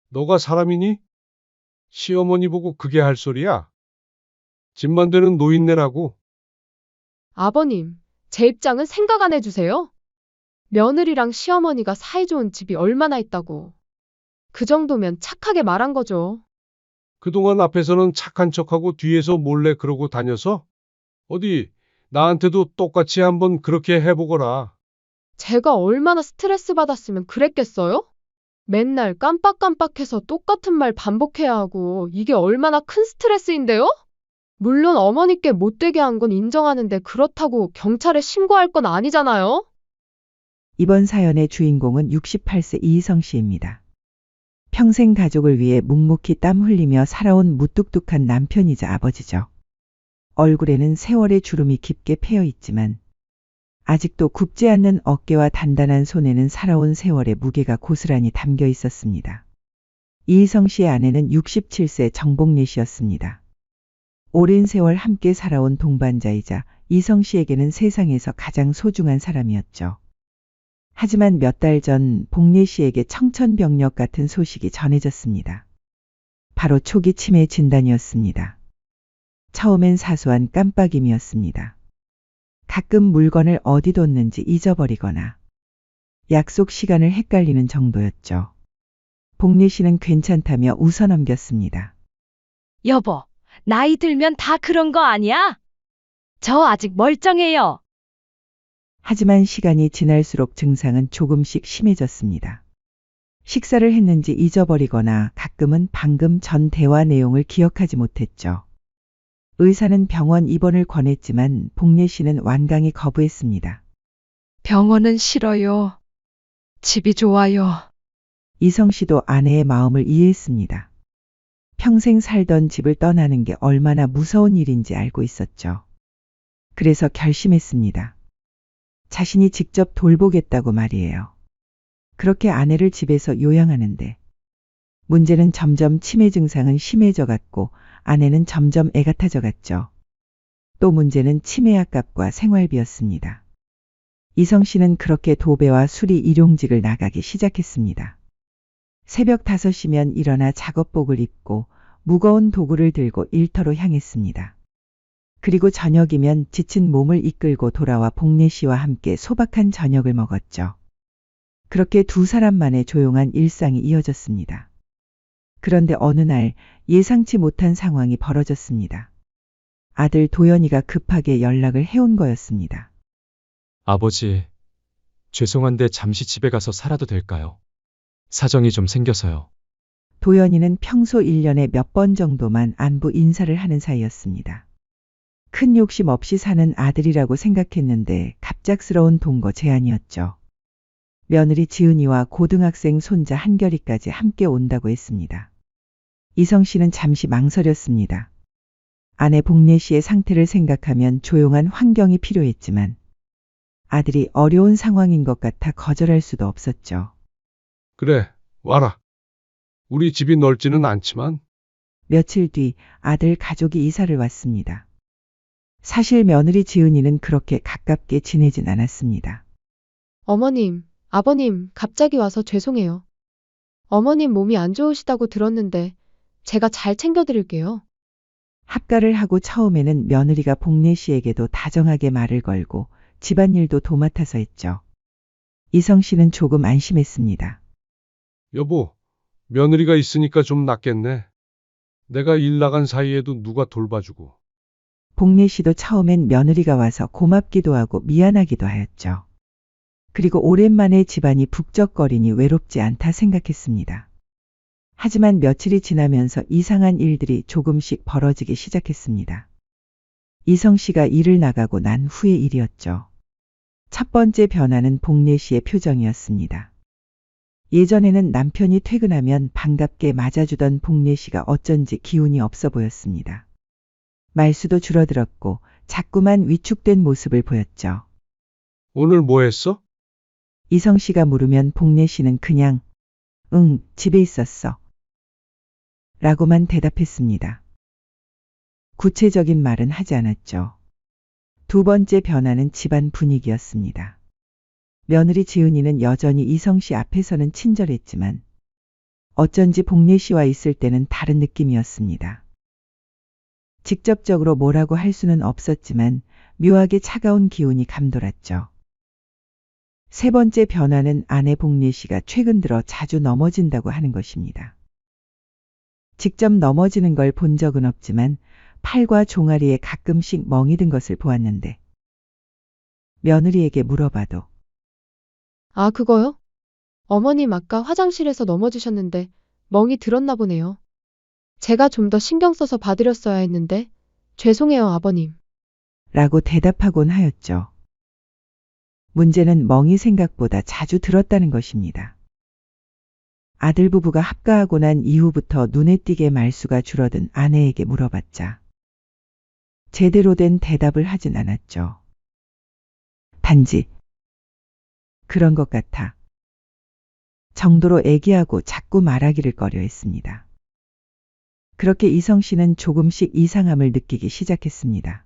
너가 사람이니? 시어머니 보고 그게 할 소리야? 집만 되는 노인네라고. 아버님, 제 입장은 생각 안 해주세요? 며느리랑 시어머니가 사이좋은 집이 얼마나 있다고. 그 정도면 착하게 말한 거죠. 그동안 앞에서는 착한 척하고 뒤에서 몰래 그러고 다녀서? 어디, 나한테도 똑같이 한번 그렇게 해보거라. 제가 얼마나 스트레스 받았으면 그랬겠어요? 맨날 깜빡깜빡해서 똑같은 말 반복해야 하고 이게 얼마나 큰 스트레스인데요? 물론 어머니께 못되게 한 건 인정하는데 그렇다고 경찰에 신고할 건 아니잖아요? 이번 사연의 주인공은 68세 이희성 씨입니다. 평생 가족을 위해 묵묵히 땀 흘리며 살아온 무뚝뚝한 남편이자 아버지죠. 얼굴에는 세월의 주름이 깊게 패여 있지만 아직도 굽지 않는 어깨와 단단한 손에는 살아온 세월의 무게가 고스란히 담겨 있었습니다. 이희성 씨의 아내는 67세 정복래 씨였습니다. 오랜 세월 함께 살아온 동반자이자 이성 씨에게는 세상에서 가장 소중한 사람이었죠. 하지만 몇 달 전 복래 씨에게 청천벽력 같은 소식이 전해졌습니다. 바로 초기 치매 진단이었습니다. 처음엔 사소한 깜빡임이었습니다. 가끔 물건을 어디 뒀는지 잊어버리거나 약속 시간을 헷갈리는 정도였죠. 복래 씨는 괜찮다며 웃어넘겼습니다. 여보, 나이 들면 다 그런 거 아니야? 저 아직 멀쩡해요. 하지만 시간이 지날수록 증상은 조금씩 심해졌습니다. 식사를 했는지 잊어버리거나 가끔은 방금 전 대화 내용을 기억하지 못했죠. 의사는 병원 입원을 권했지만 복래 씨는 완강히 거부했습니다. 병원은 싫어요. 집이 좋아요. 이성 씨도 아내의 마음을 이해했습니다. 평생 살던 집을 떠나는 게 얼마나 무서운 일인지 알고 있었죠. 그래서 결심했습니다. 자신이 직접 돌보겠다고 말이에요. 그렇게 아내를 집에서 요양하는데 문제는 점점 치매 증상은 심해져 갔고 아내는 점점 애가 타져 갔죠. 또 문제는 치매약 값과 생활비였습니다. 이성 씨는 그렇게 도배와 수리 일용직을 나가기 시작했습니다. 새벽 5시면 일어나 작업복을 입고 무거운 도구를 들고 일터로 향했습니다. 그리고 저녁이면 지친 몸을 이끌고 돌아와 복래 씨와 함께 소박한 저녁을 먹었죠. 그렇게 두 사람만의 조용한 일상이 이어졌습니다. 그런데 어느 날 예상치 못한 상황이 벌어졌습니다. 아들 도연이가 급하게 연락을 해온 거였습니다. 아버지, 죄송한데 잠시 집에 가서 살아도 될까요? 사정이 좀 생겨서요. 도연이는 평소 1년에 몇 번 정도만 안부 인사를 하는 사이였습니다. 큰 욕심 없이 사는 아들이라고 생각했는데 갑작스러운 동거 제안이었죠. 며느리 지은이와 고등학생 손자 한결이까지 함께 온다고 했습니다. 이성 씨는 잠시 망설였습니다. 아내 복래 씨의 상태를 생각하면 조용한 환경이 필요했지만 아들이 어려운 상황인 것 같아 거절할 수도 없었죠. 그래, 와라. 우리 집이 넓지는 않지만 며칠 뒤 아들 가족이 이사를 왔습니다. 사실 며느리 지은이는 그렇게 가깝게 지내진 않았습니다. 어머님, 아버님, 갑자기 와서 죄송해요. 어머님 몸이 안 좋으시다고 들었는데 제가 잘 챙겨드릴게요. 합가를 하고 처음에는 며느리가 복래 씨에게도 다정하게 말을 걸고 집안일도 도맡아서 했죠. 이성 씨는 조금 안심했습니다. 여보, 며느리가 있으니까 좀 낫겠네. 내가 일 나간 사이에도 누가 돌봐주고. 복래 씨도 처음엔 며느리가 와서 고맙기도 하고 미안하기도 하였죠. 그리고 오랜만에 집안이 북적거리니 외롭지 않다 생각했습니다. 하지만 며칠이 지나면서 이상한 일들이 조금씩 벌어지기 시작했습니다. 이성 씨가 일을 나가고 난 후의 일이었죠. 첫 번째 변화는 복래 씨의 표정이었습니다. 예전에는 남편이 퇴근하면 반갑게 맞아주던 복래 씨가 어쩐지 기운이 없어 보였습니다. 말수도 줄어들었고 자꾸만 위축된 모습을 보였죠. 오늘 뭐 했어? 이성 씨가 물으면 복래 씨는 그냥 응, 집에 있었어. 라고만 대답했습니다. 구체적인 말은 하지 않았죠. 두 번째 변화는 집안 분위기였습니다. 며느리 지은이는 여전히 이성 씨 앞에서는 친절했지만 어쩐지 복례 씨와 있을 때는 다른 느낌이었습니다. 직접적으로 뭐라고 할 수는 없었지만 묘하게 차가운 기운이 감돌았죠. 세 번째 변화는 아내 복례 씨가 최근 들어 자주 넘어진다고 하는 것입니다. 직접 넘어지는 걸 본 적은 없지만 팔과 종아리에 가끔씩 멍이 든 것을 보았는데 며느리에게 물어봐도 아, 그거요? 어머님 아까 화장실에서 넘어지셨는데 멍이 들었나 보네요. 제가 좀 더 신경 써서 봐드렸어야 했는데 죄송해요, 아버님. 라고 대답하곤 하였죠. 문제는 멍이 생각보다 자주 들었다는 것입니다. 아들 부부가 합가하고 난 이후부터 눈에 띄게 말수가 줄어든 아내에게 물어봤자 제대로 된 대답을 하진 않았죠. 단지 그런 것 같아 정도로 애기하고 자꾸 말하기를 꺼려했습니다. 그렇게 이성 씨는 조금씩 이상함을 느끼기 시작했습니다.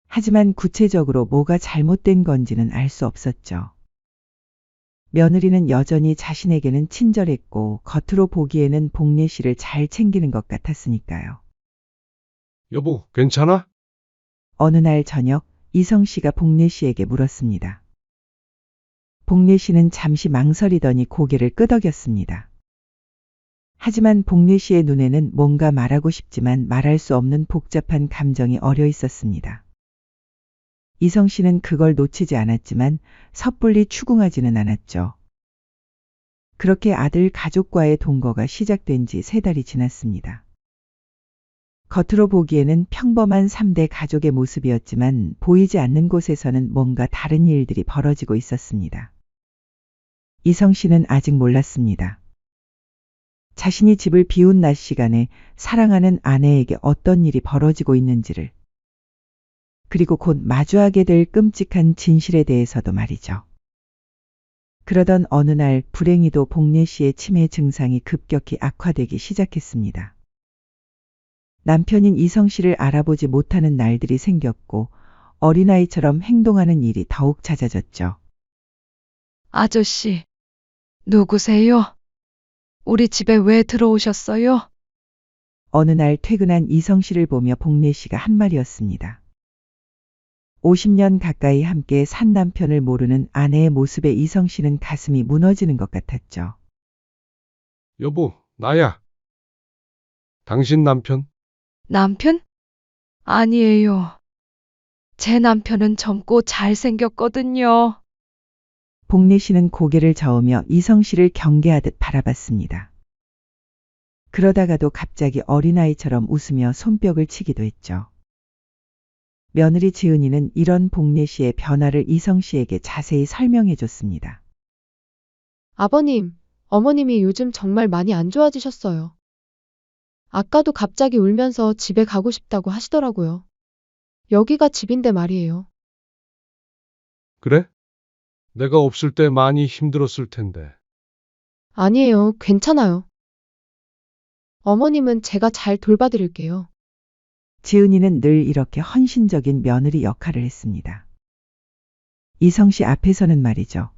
하지만 구체적으로 뭐가 잘못된 건지는 알 수 없었죠. 며느리는 여전히 자신에게는 친절했고 겉으로 보기에는 복례 씨를 잘 챙기는 것 같았으니까요. 여보, 괜찮아? 어느 날 저녁 이성 씨가 복례 씨에게 물었습니다. 복례 씨는 잠시 망설이더니 고개를 끄덕였습니다. 하지만 복례 씨의 눈에는 뭔가 말하고 싶지만 말할 수 없는 복잡한 감정이 어려 있었습니다. 이성 씨는 그걸 놓치지 않았지만 섣불리 추궁하지는 않았죠. 그렇게 아들 가족과의 동거가 시작된 지 3달이 지났습니다. 겉으로 보기에는 평범한 3대 가족의 모습이었지만 보이지 않는 곳에서는 뭔가 다른 일들이 벌어지고 있었습니다. 이성 씨는 아직 몰랐습니다. 자신이 집을 비운 낮 시간에 사랑하는 아내에게 어떤 일이 벌어지고 있는지를, 그리고 곧 마주하게 될 끔찍한 진실에 대해서도 말이죠. 그러던 어느 날 불행히도 복례 씨의 치매 증상이 급격히 악화되기 시작했습니다. 남편인 이성 씨를 알아보지 못하는 날들이 생겼고 어린아이처럼 행동하는 일이 더욱 잦아졌죠. 아저씨, 누구세요? 우리 집에 왜 들어오셨어요? 어느 날 퇴근한 이성 씨를 보며 복례 씨가 한 말이었습니다. 50년 가까이 함께 산 남편을 모르는 아내의 모습에 이성 씨는 가슴이 무너지는 것 같았죠. 여보, 나야. 당신 남편? 남편? 아니에요. 제 남편은 젊고 잘생겼거든요. 복례 씨는 고개를 저으며 이성 씨를 경계하듯 바라봤습니다. 그러다가도 갑자기 어린아이처럼 웃으며 손뼉을 치기도 했죠. 며느리 지은이는 이런 복례 씨의 변화를 이성 씨에게 자세히 설명해 줬습니다. 아버님, 어머님이 요즘 정말 많이 안 좋아지셨어요. 아까도 갑자기 울면서 집에 가고 싶다고 하시더라고요. 여기가 집인데 말이에요. 그래? 내가 없을 때 많이 힘들었을 텐데. 아니에요, 괜찮아요. 어머님은 제가 잘 돌봐드릴게요. 지은이는 늘 이렇게 헌신적인 며느리 역할을 했습니다. 이성 씨 앞에서는 말이죠.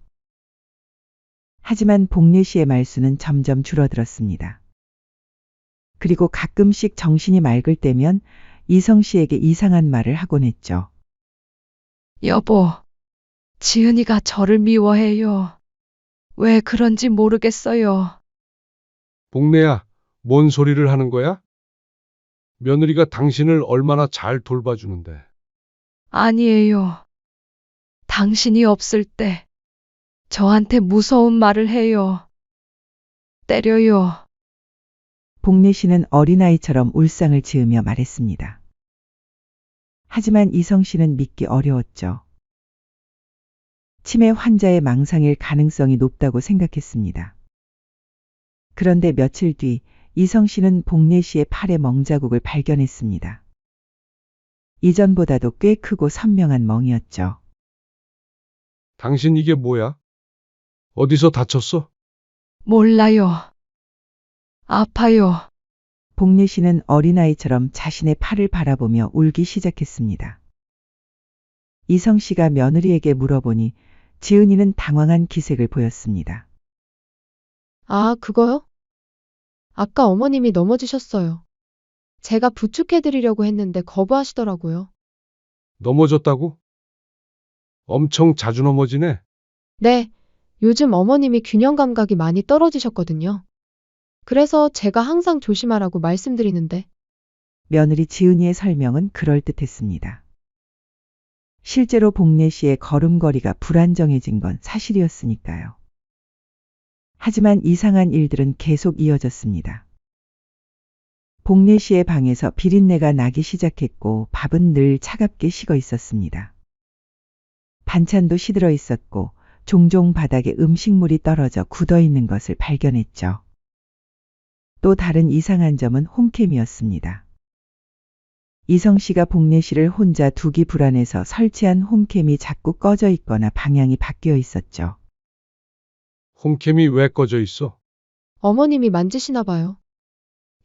하지만 복례 씨의 말수는 점점 줄어들었습니다. 그리고 가끔씩 정신이 맑을 때면 이성 씨에게 이상한 말을 하곤 했죠. 여보, 지은이가 저를 미워해요. 왜 그런지 모르겠어요. 복례야, 뭔 소리를 하는 거야? 며느리가 당신을 얼마나 잘 돌봐주는데. 아니에요. 당신이 없을 때 저한테 무서운 말을 해요. 때려요. 복례 씨는 어린아이처럼 울상을 지으며 말했습니다. 하지만 이성 씨는 믿기 어려웠죠. 치매 환자의 망상일 가능성이 높다고 생각했습니다. 그런데 며칠 뒤 이성 씨는 복례 씨의 팔에 멍자국을 발견했습니다. 이전보다도 꽤 크고 선명한 멍이었죠. 당신 이게 뭐야? 어디서 다쳤어? 몰라요. 아파요. 복례 씨는 어린아이처럼 자신의 팔을 바라보며 울기 시작했습니다. 이성 씨가 며느리에게 물어보니 지은이는 당황한 기색을 보였습니다. 아, 그거요? 아까 어머님이 넘어지셨어요. 제가 부축해드리려고 했는데 거부하시더라고요. 넘어졌다고? 엄청 자주 넘어지네. 네, 요즘 어머님이 균형 감각이 많이 떨어지셨거든요. 그래서 제가 항상 조심하라고 말씀드리는데, 며느리 지은이의 설명은 그럴듯했습니다. 실제로 복례 씨의 걸음걸이가 불안정해진 건 사실이었으니까요. 하지만 이상한 일들은 계속 이어졌습니다. 복례 씨의 방에서 비린내가 나기 시작했고 밥은 늘 차갑게 식어 있었습니다. 반찬도 시들어 있었고 종종 바닥에 음식물이 떨어져 굳어 있는 것을 발견했죠. 또 다른 이상한 점은 홈캠이었습니다. 이성 씨가 복례 씨를 혼자 두기 불안해서 설치한 홈캠이 자꾸 꺼져 있거나 방향이 바뀌어 있었죠. 홈캠이 왜 꺼져 있어? 어머님이 만지시나 봐요.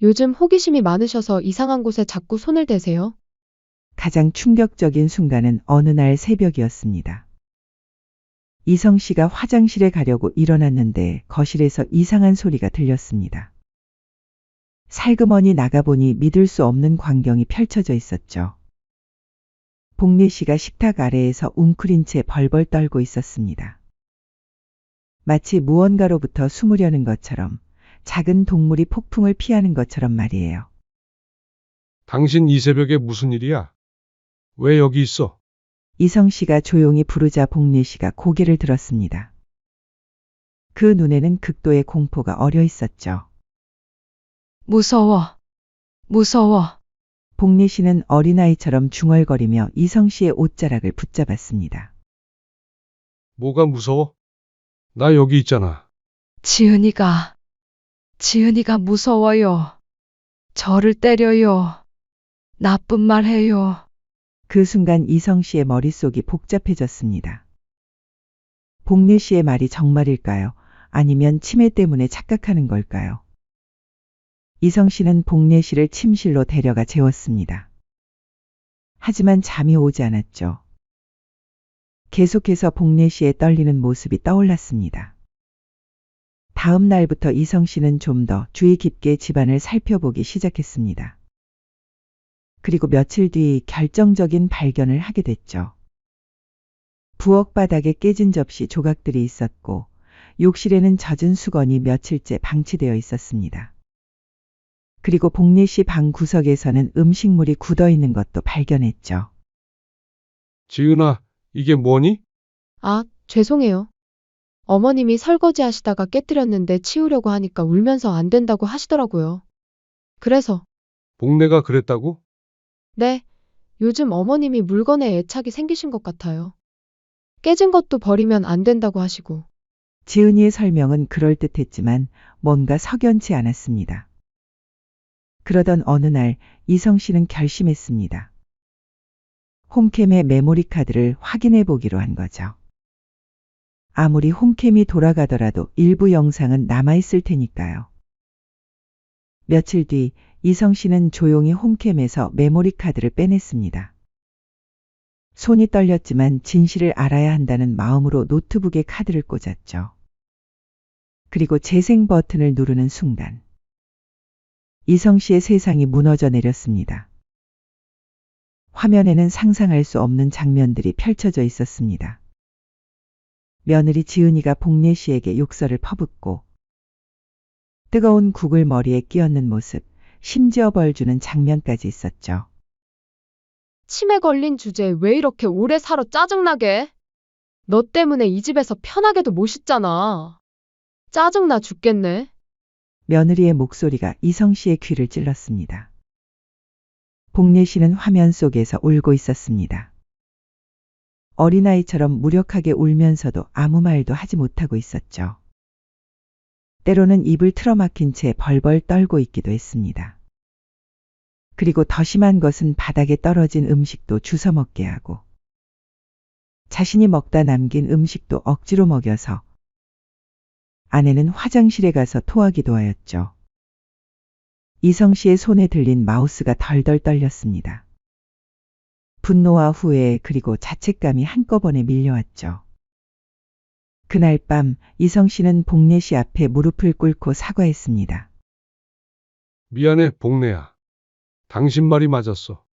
요즘 호기심이 많으셔서 이상한 곳에 자꾸 손을 대세요. 가장 충격적인 순간은 어느 날 새벽이었습니다. 이성 씨가 화장실에 가려고 일어났는데 거실에서 이상한 소리가 들렸습니다. 살그머니 나가보니 믿을 수 없는 광경이 펼쳐져 있었죠. 복례 씨가 식탁 아래에서 웅크린 채 벌벌 떨고 있었습니다. 마치 무언가로부터 숨으려는 것처럼, 작은 동물이 폭풍을 피하는 것처럼 말이에요. 당신 이 새벽에 무슨 일이야? 왜 여기 있어? 이성 씨가 조용히 부르자 복례 씨가 고개를 들었습니다. 그 눈에는 극도의 공포가 어려 있었죠. 무서워. 무서워. 복례 씨는 어린아이처럼 중얼거리며 이성 씨의 옷자락을 붙잡았습니다. 뭐가 무서워? 나 여기 있잖아. 지은이가 무서워요. 저를 때려요. 나쁜 말 해요. 그 순간 이성 씨의 머릿속이 복잡해졌습니다. 복례 씨의 말이 정말일까요? 아니면 치매 때문에 착각하는 걸까요? 이성 씨는 복례 씨를 침실로 데려가 재웠습니다. 하지만 잠이 오지 않았죠. 계속해서 복례 씨의 떨리는 모습이 떠올랐습니다. 다음 날부터 이성 씨는 좀 더 주의 깊게 집안을 살펴보기 시작했습니다. 그리고 며칠 뒤 결정적인 발견을 하게 됐죠. 부엌 바닥에 깨진 접시 조각들이 있었고 욕실에는 젖은 수건이 며칠째 방치되어 있었습니다. 그리고 복례 씨 방 구석에서는 음식물이 굳어 있는 것도 발견했죠. 지은아, 이게 뭐니? 아, 죄송해요. 어머님이 설거지 하시다가 깨뜨렸는데 치우려고 하니까 울면서 안 된다고 하시더라고요. 그래서, 복내가 그랬다고? 네, 요즘 어머님이 물건에 애착이 생기신 것 같아요. 깨진 것도 버리면 안 된다고 하시고. 지은이의 설명은 그럴듯했지만 뭔가 석연치 않았습니다. 그러던 어느 날 이성 씨는 결심했습니다. 홈캠의 메모리 카드를 확인해 보기로 한 거죠. 아무리 홈캠이 돌아가더라도 일부 영상은 남아있을 테니까요. 며칠 뒤 이성 씨는 조용히 홈캠에서 메모리 카드를 빼냈습니다. 손이 떨렸지만 진실을 알아야 한다는 마음으로 노트북에 카드를 꽂았죠. 그리고 재생 버튼을 누르는 순간 이성 씨의 세상이 무너져 내렸습니다. 화면에는 상상할 수 없는 장면들이 펼쳐져 있었습니다. 며느리 지은이가 복례 씨에게 욕설을 퍼붓고 뜨거운 국을 머리에 끼얹는 모습, 심지어 벌 주는 장면까지 있었죠. 치매 걸린 주제에 왜 이렇게 오래 살아 짜증나게? 너 때문에 이 집에서 편하게도 못 있잖아. 짜증나 죽겠네. 며느리의 목소리가 이성 씨의 귀를 찔렀습니다. 복례 씨는 화면 속에서 울고 있었습니다. 어린아이처럼 무력하게 울면서도 아무 말도 하지 못하고 있었죠. 때로는 입을 틀어막힌 채 벌벌 떨고 있기도 했습니다. 그리고 더 심한 것은 바닥에 떨어진 음식도 주워 먹게 하고 자신이 먹다 남긴 음식도 억지로 먹여서 아내는 화장실에 가서 토하기도 하였죠. 이성 씨의 손에 들린 마우스가 덜덜 떨렸습니다. 분노와 후회 그리고 자책감이 한꺼번에 밀려왔죠. 그날 밤 이성 씨는 복례 씨 앞에 무릎을 꿇고 사과했습니다. 미안해, 복래야. 당신 말이 맞았어.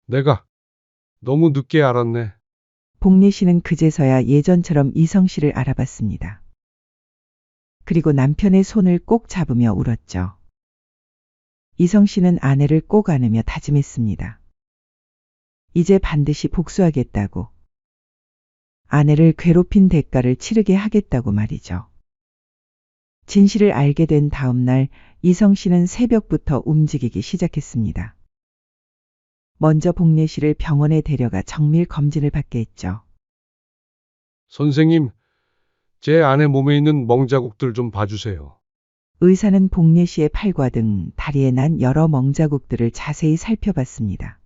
내가 너무 늦게 알았네. 복례 씨는 그제서야 예전처럼 이성 씨를 알아봤습니다. 그리고 남편의 손을 꼭 잡으며 울었죠. 이성 씨는 아내를 꼭 안으며 다짐했습니다. 이제 반드시 복수하겠다고. 아내를 괴롭힌 대가를 치르게 하겠다고 말이죠. 진실을 알게 된 다음 날 이성 씨는 새벽부터 움직이기 시작했습니다. 먼저 복례 씨를 병원에 데려가 정밀 검진을 받게 했죠. 선생님, 제 아내 몸에 있는 멍자국들 좀 봐주세요. 의사는 복례 씨의 팔과 등 다리에 난 여러 멍자국들을 자세히 살펴봤습니다.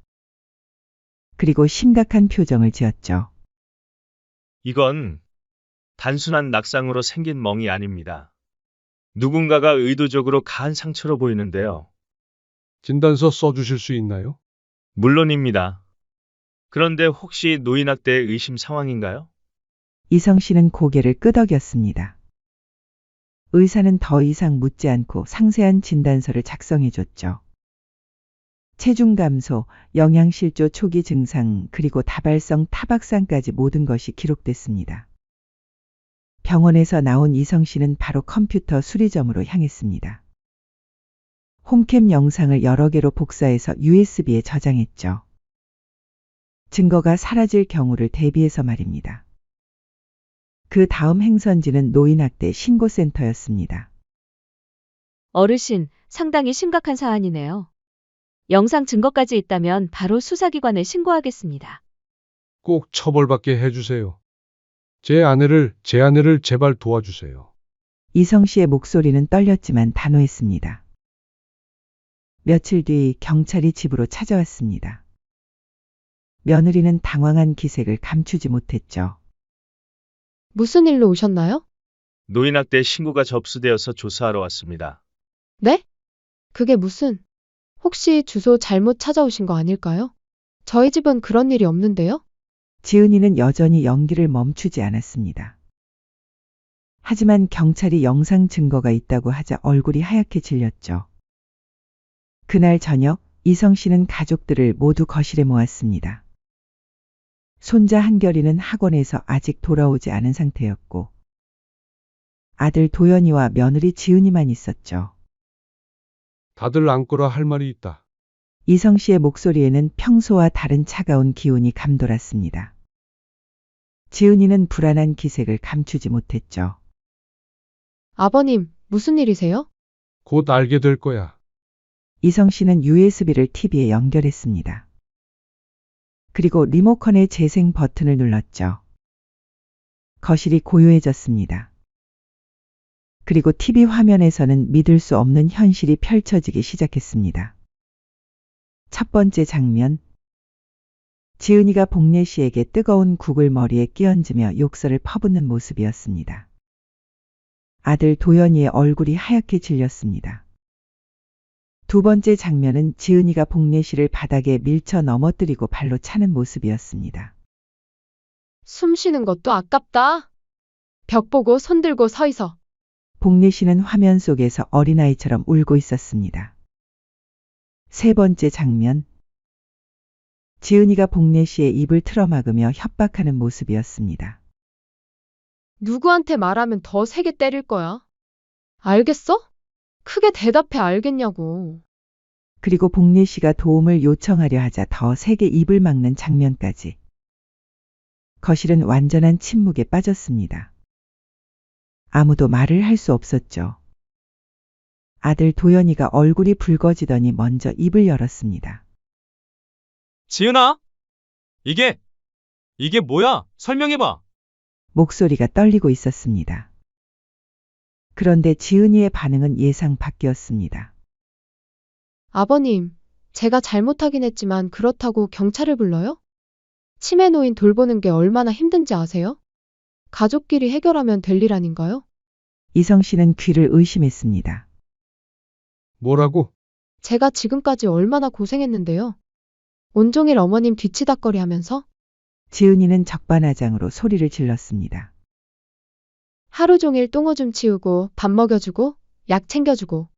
그리고 심각한 표정을 지었죠. 이건 단순한 낙상으로 생긴 멍이 아닙니다. 누군가가 의도적으로 가한 상처로 보이는데요. 진단서 써주실 수 있나요? 물론입니다. 그런데 혹시 노인학대 의심 상황인가요? 이성 씨는 고개를 끄덕였습니다. 의사는 더 이상 묻지 않고 상세한 진단서를 작성해 줬죠. 체중 감소, 영양실조 초기 증상, 그리고 다발성 타박상까지 모든 것이 기록됐습니다. 병원에서 나온 이성 씨는 바로 컴퓨터 수리점으로 향했습니다. 홈캠 영상을 여러 개로 복사해서 USB에 저장했죠. 증거가 사라질 경우를 대비해서 말입니다. 그 다음 행선지는 노인학대 신고센터였습니다. 어르신, 상당히 심각한 사안이네요. 영상 증거까지 있다면 바로 수사기관에 신고하겠습니다. 꼭 처벌받게 해주세요. 제 아내를 제발 도와주세요. 이성 씨의 목소리는 떨렸지만 단호했습니다. 며칠 뒤 경찰이 집으로 찾아왔습니다. 며느리는 당황한 기색을 감추지 못했죠. 무슨 일로 오셨나요? 노인학대 신고가 접수되어서 조사하러 왔습니다. 네? 그게 무슨... 혹시 주소 잘못 찾아오신 거 아닐까요? 저희 집은 그런 일이 없는데요? 지은이는 여전히 연기를 멈추지 않았습니다. 하지만 경찰이 영상 증거가 있다고 하자 얼굴이 하얗게 질렸죠. 그날 저녁 이성 씨는 가족들을 모두 거실에 모았습니다. 손자 한결이는 학원에서 아직 돌아오지 않은 상태였고 아들 도연이와 며느리 지은이만 있었죠. 다들 안거라 할 말이 있다. 이성 씨의 목소리에는 평소와 다른 차가운 기운이 감돌았습니다. 지은이는 불안한 기색을 감추지 못했죠. 아버님, 무슨 일이세요? 곧 알게 될 거야. 이성 씨는 USB를 TV에 연결했습니다. 그리고 리모컨의 재생 버튼을 눌렀죠. 거실이 고요해졌습니다. 그리고 TV 화면에서는 믿을 수 없는 현실이 펼쳐지기 시작했습니다. 첫 번째 장면. 지은이가 복례 씨에게 뜨거운 국을 머리에 끼얹으며 욕설을 퍼붓는 모습이었습니다. 아들 도연이의 얼굴이 하얗게 질렸습니다. 두 번째 장면은 지은이가 복례 씨를 바닥에 밀쳐 넘어뜨리고 발로 차는 모습이었습니다. 숨 쉬는 것도 아깝다. 벽 보고 손 들고 서 있어. 복례 씨는 화면 속에서 어린아이처럼 울고 있었습니다. 세 번째 장면. 지은이가 복례 씨의 입을 틀어막으며 협박하는 모습이었습니다. 누구한테 말하면 더 세게 때릴 거야. 알겠어? 크게 대답해 알겠냐고. 그리고 복례 씨가 도움을 요청하려 하자 더 세게 입을 막는 장면까지. 거실은 완전한 침묵에 빠졌습니다. 아무도 말을 할 수 없었죠. 아들 도연이가 얼굴이 붉어지더니 먼저 입을 열었습니다. 지은아! 이게 뭐야? 설명해봐! 목소리가 떨리고 있었습니다. 그런데 지은이의 반응은 예상 밖이었습니다. 아버님, 제가 잘못하긴 했지만 그렇다고 경찰을 불러요? 치매 노인 돌보는 게 얼마나 힘든지 아세요? 가족끼리 해결하면 될 일 아닌가요? 이성 씨는 귀를 의심했습니다. 뭐라고? 제가 지금까지 얼마나 고생했는데요. 온종일 어머님 뒤치다꺼리 하면서 지은이는 적반하장으로 소리를 질렀습니다. 하루 종일 똥오줌 치우고 밥 먹여주고 약 챙겨주고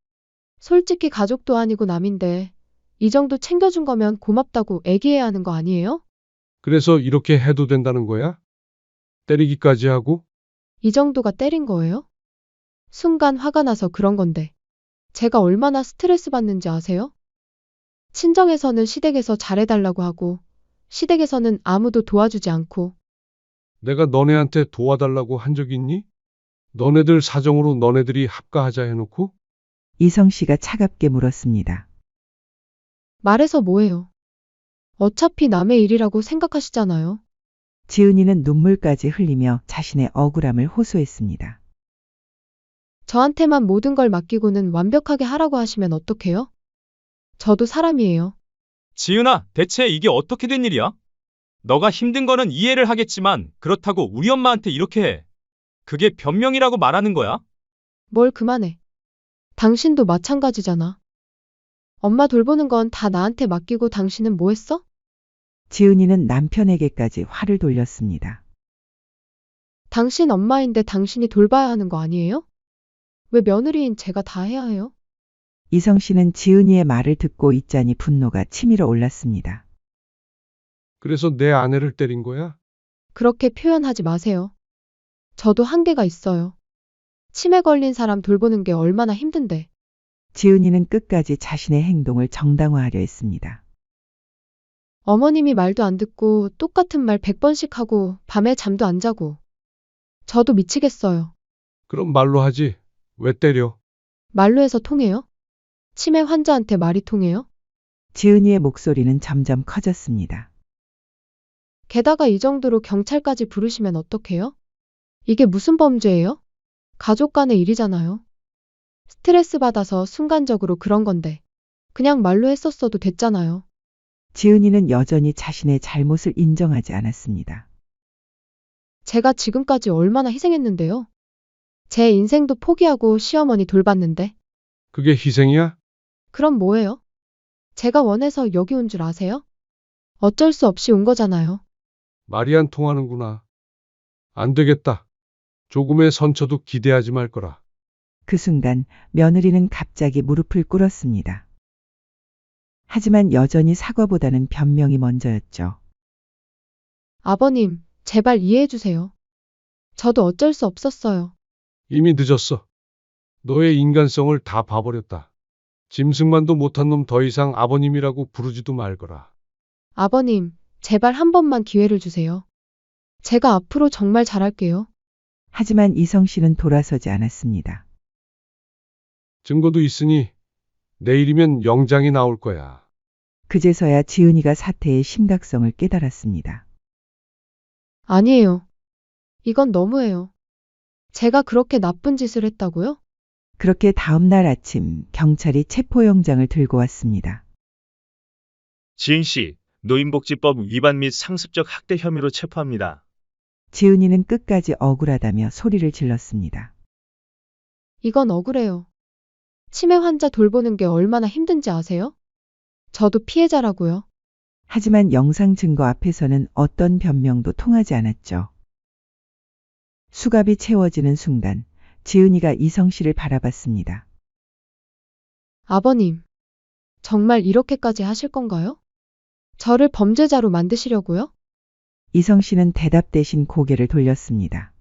솔직히 가족도 아니고 남인데 이 정도 챙겨준 거면 고맙다고 애기해야 하는 거 아니에요? 그래서 이렇게 해도 된다는 거야? 때리기까지 하고? 이 정도가 때린 거예요? 순간 화가 나서 그런 건데. 제가 얼마나 스트레스 받는지 아세요? 친정에서는 시댁에서 잘해달라고 하고, 시댁에서는 아무도 도와주지 않고, 내가 너네한테 도와달라고 한 적 있니? 너네들 사정으로 너네들이 합가하자 해놓고? 이성 씨가 차갑게 물었습니다. 말해서 뭐해요? 어차피 남의 일이라고 생각하시잖아요. 지은이는 눈물까지 흘리며 자신의 억울함을 호소했습니다. 저한테만 모든 걸 맡기고는 완벽하게 하라고 하시면 어떡해요? 저도 사람이에요. 지은아, 대체 이게 어떻게 된 일이야? 너가 힘든 거는 이해를 하겠지만 그렇다고 우리 엄마한테 이렇게 해. 그게 변명이라고 말하는 거야? 뭘 그만해. 당신도 마찬가지잖아. 엄마 돌보는 건 다 나한테 맡기고 당신은 뭐 했어? 지은이는 남편에게까지 화를 돌렸습니다. 당신 엄마인데 당신이 돌봐야 하는 거 아니에요? 왜 며느리인 제가 다 해야 해요? 이성 씨는 지은이의 말을 듣고 있자니 분노가 치밀어 올랐습니다. 그래서 내 아내를 때린 거야? 그렇게 표현하지 마세요. 저도 한계가 있어요. 치매 걸린 사람 돌보는 게 얼마나 힘든데. 지은이는 끝까지 자신의 행동을 정당화하려 했습니다. 어머님이 말도 안 듣고 똑같은 말 100번씩 하고 밤에 잠도 안 자고. 저도 미치겠어요. 그럼 말로 하지. 왜 때려? 말로 해서 통해요? 치매 환자한테 말이 통해요? 지은이의 목소리는 점점 커졌습니다. 게다가 이 정도로 경찰까지 부르시면 어떡해요? 이게 무슨 범죄예요? 가족 간의 일이잖아요. 스트레스 받아서 순간적으로 그런 건데. 그냥 말로 했었어도 됐잖아요. 지은이는 여전히 자신의 잘못을 인정하지 않았습니다. 제가 지금까지 얼마나 희생했는데요. 제 인생도 포기하고 시어머니 돌봤는데. 그게 희생이야? 그럼 뭐예요? 제가 원해서 여기 온 줄 아세요? 어쩔 수 없이 온 거잖아요. 말이 안 통하는구나. 안 되겠다. 조금의 선처도 기대하지 말 거라. 그 순간 며느리는 갑자기 무릎을 꿇었습니다. 하지만 여전히 사과보다는 변명이 먼저였죠. 아버님, 제발 이해해 주세요. 저도 어쩔 수 없었어요. 이미 늦었어. 너의 인간성을 다 봐버렸다. 짐승만도 못한 놈 더 이상 아버님이라고 부르지도 말거라. 아버님, 제발 한 번만 기회를 주세요. 제가 앞으로 정말 잘할게요. 하지만 이성 씨는 돌아서지 않았습니다. 증거도 있으니 내일이면 영장이 나올 거야. 그제서야 지은이가 사태의 심각성을 깨달았습니다. 아니에요. 이건 너무해요. 제가 그렇게 나쁜 짓을 했다고요? 그렇게 다음 날 아침 경찰이 체포영장을 들고 왔습니다. 지은 씨, 노인복지법 위반 및 상습적 학대 혐의로 체포합니다. 지은이는 끝까지 억울하다며 소리를 질렀습니다. 이건 억울해요. 치매 환자 돌보는 게 얼마나 힘든지 아세요? 저도 피해자라고요. 하지만 영상 증거 앞에서는 어떤 변명도 통하지 않았죠. 수갑이 채워지는 순간 지은이가 이성 씨를 바라봤습니다. 아버님, 정말 이렇게까지 하실 건가요? 저를 범죄자로 만드시려고요? 이성 씨는 대답 대신 고개를 돌렸습니다.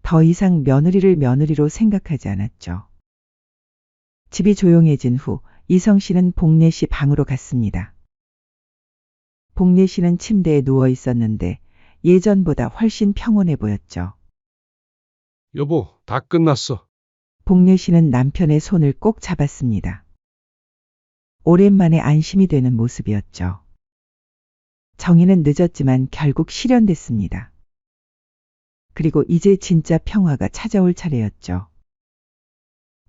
더 이상 며느리를 며느리로 생각하지 않았죠. 집이 조용해진 후 이성 씨는 복례 씨 방으로 갔습니다. 복례 씨는 침대에 누워 있었는데 예전보다 훨씬 평온해 보였죠. 여보, 다 끝났어. 복례 씨는 남편의 손을 꼭 잡았습니다. 오랜만에 안심이 되는 모습이었죠. 정의는 늦었지만 결국 실현됐습니다. 그리고 이제 진짜 평화가 찾아올 차례였죠.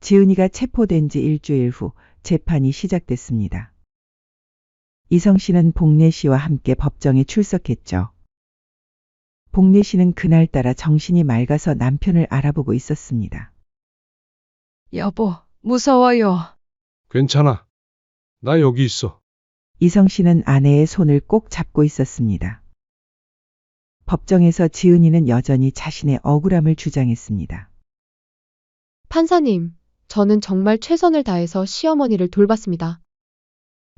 지은이가 체포된 지 일주일 후 재판이 시작됐습니다. 이성 씨는 복례 씨와 함께 법정에 출석했죠. 복례 씨는 그날따라 정신이 맑아서 남편을 알아보고 있었습니다. 여보, 무서워요. 괜찮아. 나 여기 있어. 이성 씨는 아내의 손을 꼭 잡고 있었습니다. 법정에서 지은이는 여전히 자신의 억울함을 주장했습니다. 판사님, 저는 정말 최선을 다해서 시어머니를 돌봤습니다.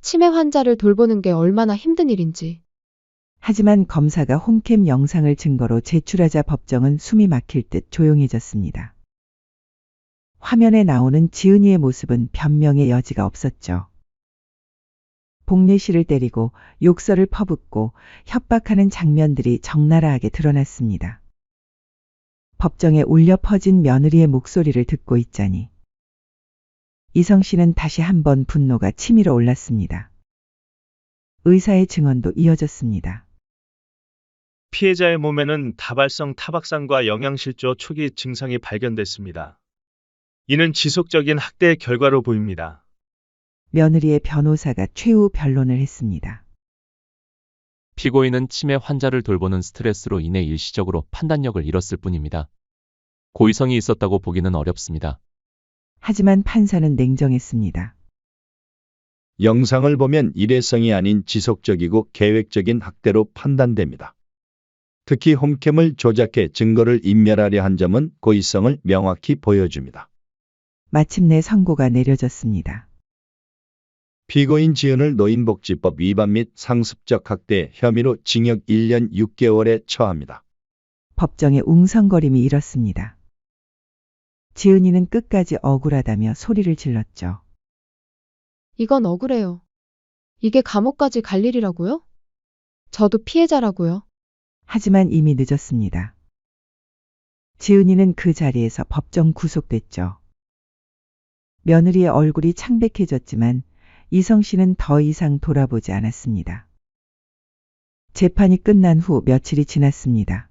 치매 환자를 돌보는 게 얼마나 힘든 일인지. 하지만 검사가 홈캠 영상을 증거로 제출하자 법정은 숨이 막힐 듯 조용해졌습니다. 화면에 나오는 지은이의 모습은 변명의 여지가 없었죠. 복례 씨를 때리고 욕설을 퍼붓고 협박하는 장면들이 적나라하게 드러났습니다. 법정에 울려 퍼진 며느리의 목소리를 듣고 있자니 이성 씨는 다시 한번 분노가 치밀어 올랐습니다. 의사의 증언도 이어졌습니다. 피해자의 몸에는 다발성 타박상과 영양실조 초기 증상이 발견됐습니다. 이는 지속적인 학대의 결과로 보입니다. 며느리의 변호사가 최후 변론을 했습니다. 피고인은 치매 환자를 돌보는 스트레스로 인해 일시적으로 판단력을 잃었을 뿐입니다. 고의성이 있었다고 보기는 어렵습니다. 하지만 판사는 냉정했습니다. 영상을 보면 일회성이 아닌 지속적이고 계획적인 학대로 판단됩니다. 특히 홈캠을 조작해 증거를 인멸하려 한 점은 고의성을 명확히 보여줍니다. 마침내 선고가 내려졌습니다. 피고인 지은을 노인복지법 위반 및 상습적 학대 혐의로 징역 1년 6개월에 처합니다. 법정에 웅성거림이 일었습니다. 지은이는 끝까지 억울하다며 소리를 질렀죠. 이건 억울해요. 이게 감옥까지 갈 일이라고요? 저도 피해자라고요. 하지만 이미 늦었습니다. 지은이는 그 자리에서 법정 구속됐죠. 며느리의 얼굴이 창백해졌지만 이성 씨는 더 이상 돌아보지 않았습니다. 재판이 끝난 후 며칠이 지났습니다.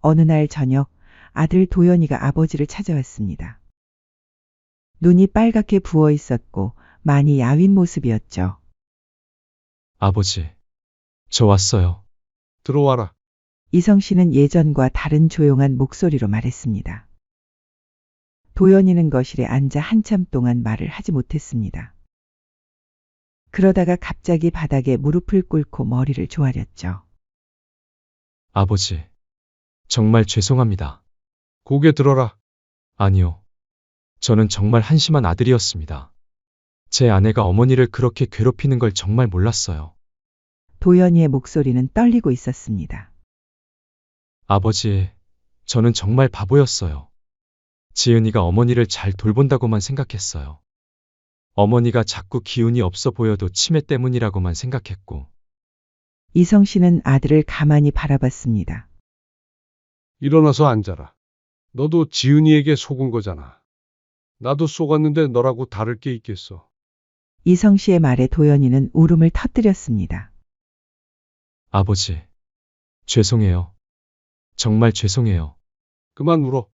어느 날 저녁 아들 도연이가 아버지를 찾아왔습니다. 눈이 빨갛게 부어 있었고 많이 야윈 모습이었죠. 아버지, 저 왔어요. 들어와라. 이성 씨는 예전과 다른 조용한 목소리로 말했습니다. 도연이는 거실에 앉아 한참 동안 말을 하지 못했습니다. 그러다가 갑자기 바닥에 무릎을 꿇고 머리를 조아렸죠. 아버지, 정말 죄송합니다. 고개 들어라. 아니요. 저는 정말 한심한 아들이었습니다. 제 아내가 어머니를 그렇게 괴롭히는 걸 정말 몰랐어요. 도연이의 목소리는 떨리고 있었습니다. 아버지, 저는 정말 바보였어요. 지은이가 어머니를 잘 돌본다고만 생각했어요. 어머니가 자꾸 기운이 없어 보여도 치매 때문이라고만 생각했고. 이성 씨는 아들을 가만히 바라봤습니다. 일어나서 앉아라. 너도 지은이에게 속은 거잖아. 나도 속았는데 너라고 다를 게 있겠어. 이성 씨의 말에 도연이는 울음을 터뜨렸습니다. 아버지, 죄송해요. 정말 죄송해요. 그만 울어.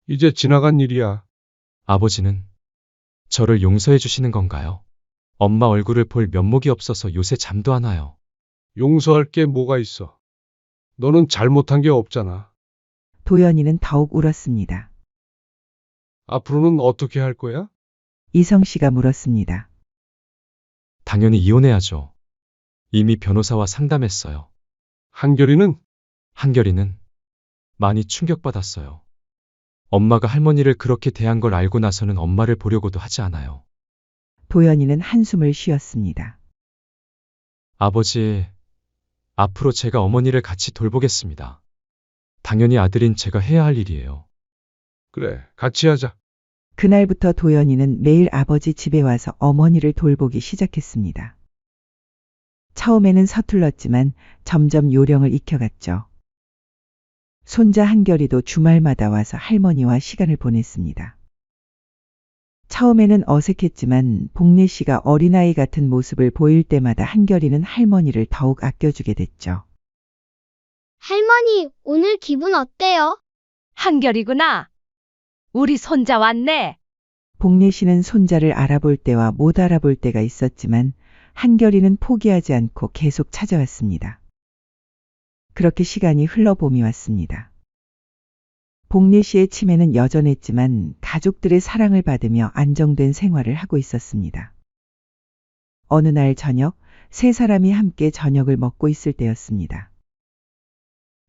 이제 지나간 일이야. 아버지는 저를 용서해 주시는 건가요? 엄마 얼굴을 볼 면목이 없어서 요새 잠도 안 와요. 용서할 게 뭐가 있어. 너는 잘못한 게 없잖아. 도연이는 더욱 울었습니다. 앞으로는 어떻게 할 거야? 이성 씨가 물었습니다. 당연히 이혼해야죠. 이미 변호사와 상담했어요. 한결이는? 한결이는 많이 충격받았어요. 엄마가 할머니를 그렇게 대한 걸 알고 나서는 엄마를 보려고도 하지 않아요. 도연이는 한숨을 쉬었습니다. 아버지, 앞으로 제가 어머니를 같이 돌보겠습니다. 당연히 아들인 제가 해야 할 일이에요. 그래, 같이 하자. 그날부터 도연이는 매일 아버지 집에 와서 어머니를 돌보기 시작했습니다. 처음에는 서툴렀지만 점점 요령을 익혀갔죠. 손자 한결이도 주말마다 와서 할머니와 시간을 보냈습니다. 처음에는 어색했지만 복례 씨가 어린아이 같은 모습을 보일 때마다 한결이는 할머니를 더욱 아껴주게 됐죠. 할머니, 오늘 기분 어때요? 한결이구나. 우리 손자 왔네. 복례 씨는 손자를 알아볼 때와 못 알아볼 때가 있었지만 한결이는 포기하지 않고 계속 찾아왔습니다. 그렇게 시간이 흘러 봄이 왔습니다. 복례 씨의 치매는 여전했지만 가족들의 사랑을 받으며 안정된 생활을 하고 있었습니다. 어느 날 저녁, 세 사람이 함께 저녁을 먹고 있을 때였습니다.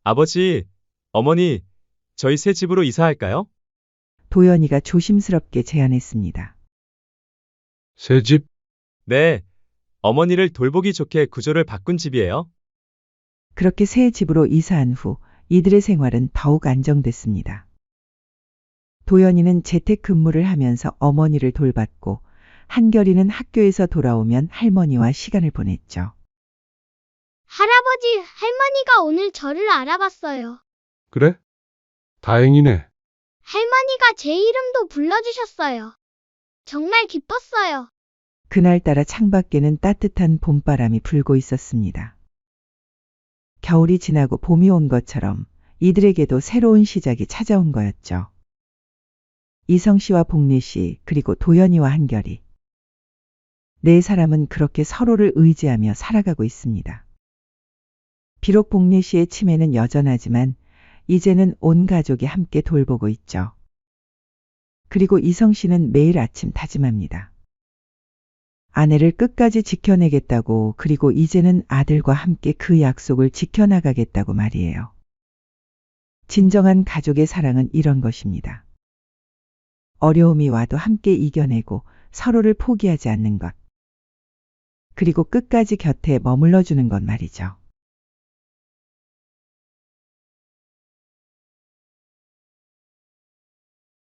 아버지, 어머니, 저희 새 집으로 이사할까요? 도연이가 조심스럽게 제안했습니다. 새 집? 네. 어머니를 돌보기 좋게 구조를 바꾼 집이에요. 그렇게 새 집으로 이사한 후 이들의 생활은 더욱 안정됐습니다. 도연이는 재택근무를 하면서 어머니를 돌봤고 한결이는 학교에서 돌아오면 할머니와 시간을 보냈죠. 할아버지, 할머니가 오늘 저를 알아봤어요. 그래? 다행이네. 할머니가 제 이름도 불러주셨어요. 정말 기뻤어요. 그날따라 창밖에는 따뜻한 봄바람이 불고 있었습니다. 겨울이 지나고 봄이 온 것처럼 이들에게도 새로운 시작이 찾아온 거였죠. 이성 씨와 복례 씨, 그리고 도연이와 한결이. 네 사람은 그렇게 서로를 의지하며 살아가고 있습니다. 비록 복례 씨의 치매는 여전하지만 이제는 온 가족이 함께 돌보고 있죠. 그리고 이성 씨는 매일 아침 다짐합니다. 아내를 끝까지 지켜내겠다고, 그리고 이제는 아들과 함께 그 약속을 지켜나가겠다고 말이에요. 진정한 가족의 사랑은 이런 것입니다. 어려움이 와도 함께 이겨내고 서로를 포기하지 않는 것. 그리고 끝까지 곁에 머물러주는 것 말이죠.